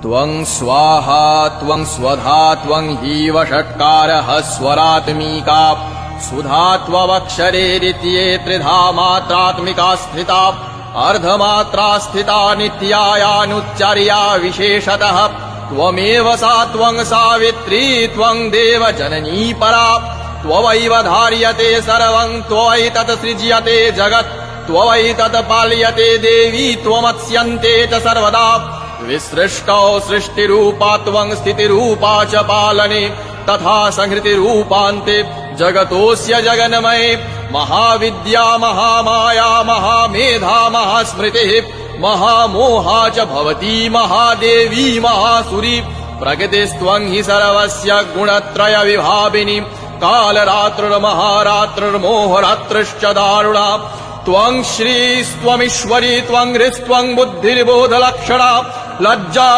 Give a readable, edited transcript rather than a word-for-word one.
त्वं स्वाहा त्वं स्वधा त्वं हीव षट्कारः स्वरात्मिका सुधा त्वमक्षरेरित्ये त्रिधा मात्रात्मिका स्थिता अर्धमात्रा स्थिता नित्यायानुच्चर्या विशेषतः त्वमेव सा त्वं सावित्री त्वं देवजननी परा त्ववैव धार्यते सर्वं त्वयैतत् सृज्यते जगत् त्वयैतत् पाल्यते देवी त्वमत्स्यन्ते च सर्वदा विसृष्टौ सृष्टिरूपा त्वं स्थितिरूपा च पालने तथा संहृतिरूपान्ते जगतोऽस्य जगन्मये महाविद्या महामाया महामेधा महास्मृतिः महामोहा च भवती महादेवी महासुरी प्रकृतिस्त्वं हि सर्वस्य गुणत्रय विभाविनी कालरात्रिर्महारात्रिर्मोहरात्रिश्च दारुणा त्वं श्रीस्त्वमीश्वरी त्वं हृस्त्वं बुद्धिर्बोधलक्षणा लज्जा